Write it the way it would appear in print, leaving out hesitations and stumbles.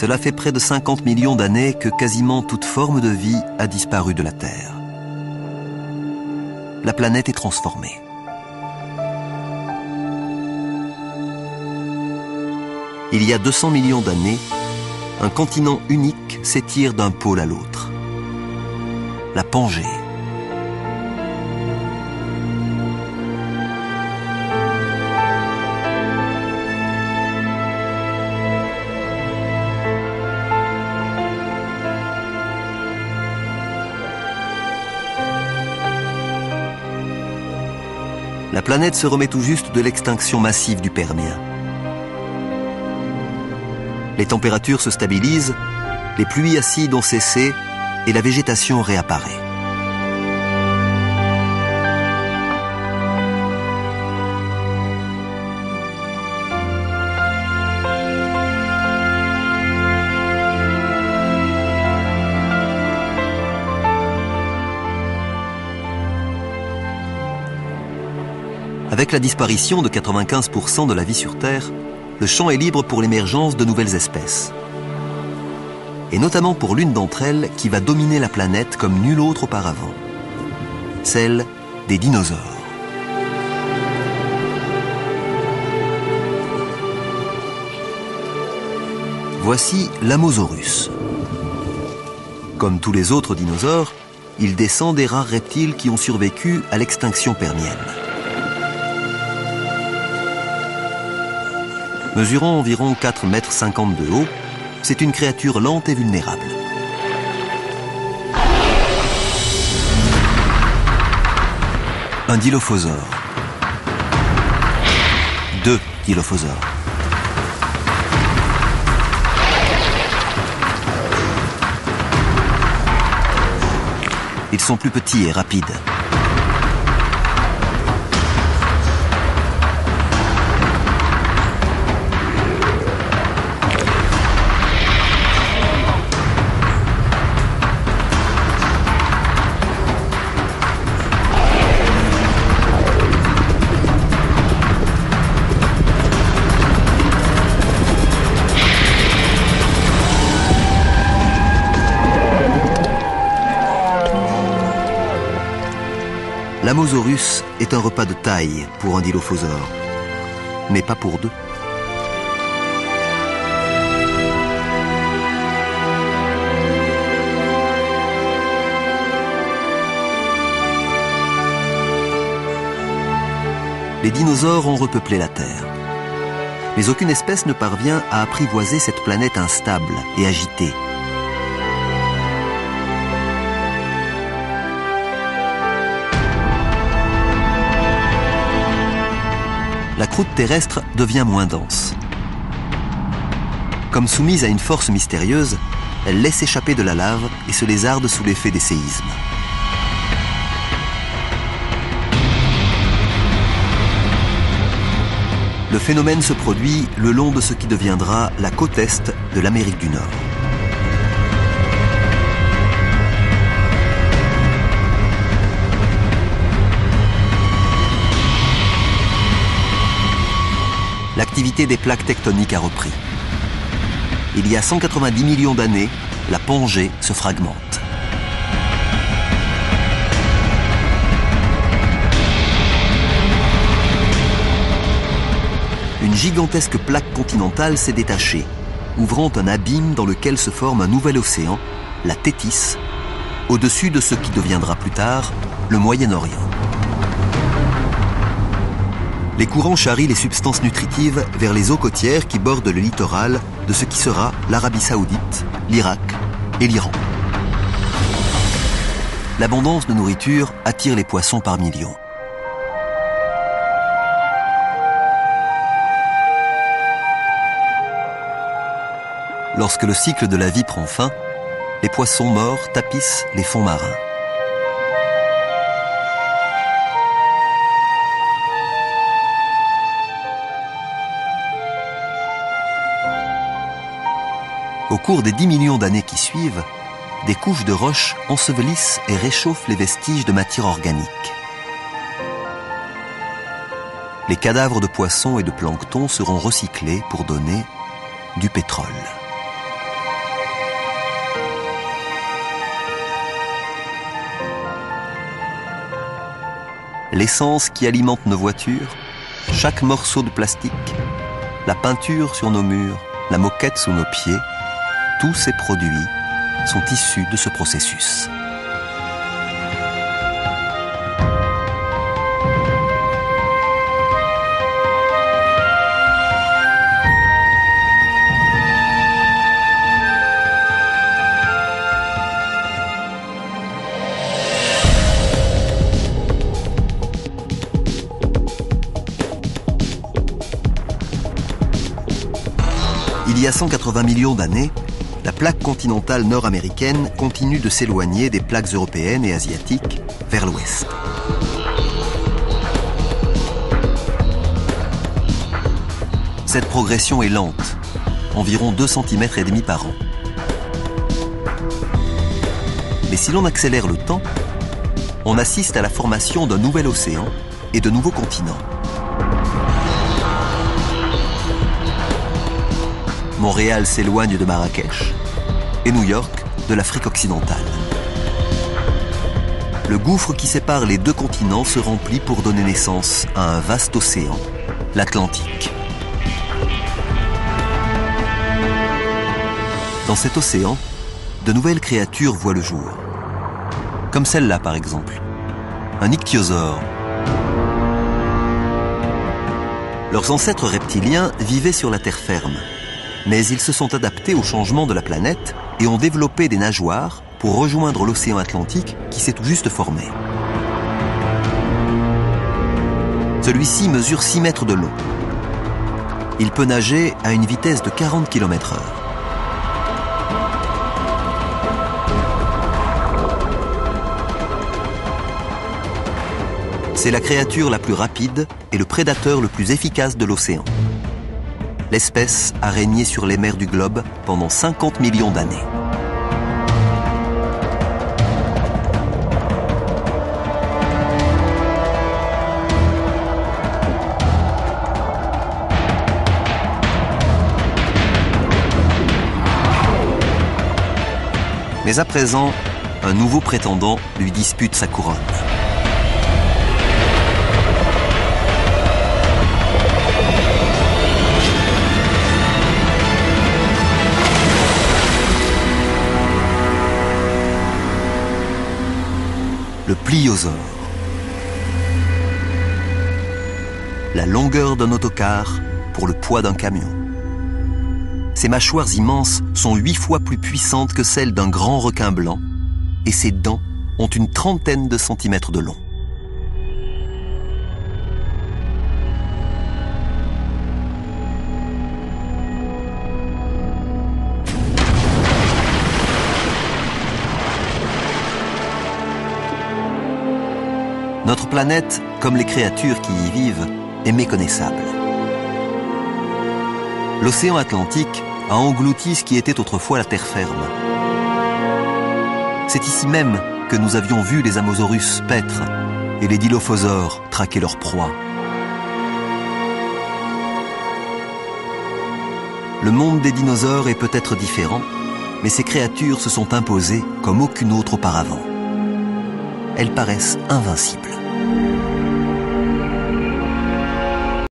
Cela fait près de 50 millions d'années que quasiment toute forme de vie a disparu de la Terre. La planète est transformée. Il y a 200 millions d'années, un continent unique s'étire d'un pôle à l'autre. La Pangée. La planète se remet tout juste de l'extinction massive du Permien. Les températures se stabilisent, les pluies acides ont cessé et la végétation réapparaît. Avec la disparition de 95% de la vie sur Terre, le champ est libre pour l'émergence de nouvelles espèces. Et notamment pour l'une d'entre elles qui va dominer la planète comme nulle autre auparavant. Celle des dinosaures. Voici l'Amosaurus. Comme tous les autres dinosaures, il descend des rares reptiles qui ont survécu à l'extinction permienne. Mesurant environ 4,50 m de haut, c'est une créature lente et vulnérable. Un dilophosaure. 2 dilophosaures. Ils sont plus petits et rapides. L'Amosaurus est un repas de taille pour un dilophosaure, mais pas pour deux. Les dinosaures ont repeuplé la Terre. Mais aucune espèce ne parvient à apprivoiser cette planète instable et agitée. La croûte terrestre devient moins dense. Comme soumise à une force mystérieuse, elle laisse échapper de la lave et se lézarde sous l'effet des séismes. Le phénomène se produit le long de ce qui deviendra la côte est de l'Amérique du Nord. L'activité des plaques tectoniques a repris. Il y a 190 millions d'années, la Pangée se fragmente. Une gigantesque plaque continentale s'est détachée, ouvrant un abîme dans lequel se forme un nouvel océan, la Thétis, au-dessus de ce qui deviendra plus tard le Moyen-Orient. Les courants charrient les substances nutritives vers les eaux côtières qui bordent le littoral de ce qui sera l'Arabie Saoudite, l'Irak et l'Iran. L'abondance de nourriture attire les poissons par millions. Lorsque le cycle de la vie prend fin, les poissons morts tapissent les fonds marins. Au cours des 10 millions d'années qui suivent, des couches de roches ensevelissent et réchauffent les vestiges de matière organique. Les cadavres de poissons et de plancton seront recyclés pour donner du pétrole. l'essence qui alimente nos voitures, chaque morceau de plastique, la peinture sur nos murs, la moquette sous nos pieds, tous ces produits sont issus de ce processus. Il y a 180 millions d'années, la plaque continentale nord-américaine continue de s'éloigner des plaques européennes et asiatiques vers l'ouest. Cette progression est lente, environ 2,5 cm par an. Mais si l'on accélère le temps, on assiste à la formation d'un nouvel océan et de nouveaux continents. Montréal s'éloigne de Marrakech et New York de l'Afrique occidentale. Le gouffre qui sépare les deux continents se remplit pour donner naissance à un vaste océan, l'Atlantique. Dans cet océan, de nouvelles créatures voient le jour. Comme celle-là par exemple, un ichthyosaure. Leurs ancêtres reptiliens vivaient sur la terre ferme. Mais ils se sont adaptés au changement de la planète et ont développé des nageoires pour rejoindre l'océan Atlantique qui s'est tout juste formé. Celui-ci mesure 6 mètres de long. Il peut nager à une vitesse de 40 km/h. C'est la créature la plus rapide et le prédateur le plus efficace de l'océan. L'espèce a régné sur les mers du globe pendant 50 millions d'années. Mais à présent, un nouveau prétendant lui dispute sa couronne. Le pliosaure. La longueur d'un autocar pour le poids d'un camion. Ses mâchoires immenses sont 8 fois plus puissantes que celles d'un grand requin blanc et ses dents ont une trentaine de centimètres de long. Notre planète, comme les créatures qui y vivent, est méconnaissable. L'océan Atlantique a englouti ce qui était autrefois la terre ferme. C'est ici même que nous avions vu les Amosaurus paître et les Dilophosaures traquer leur proie. Le monde des dinosaures est peut-être différent, mais ces créatures se sont imposées comme aucune autre auparavant. Elles paraissent invincibles.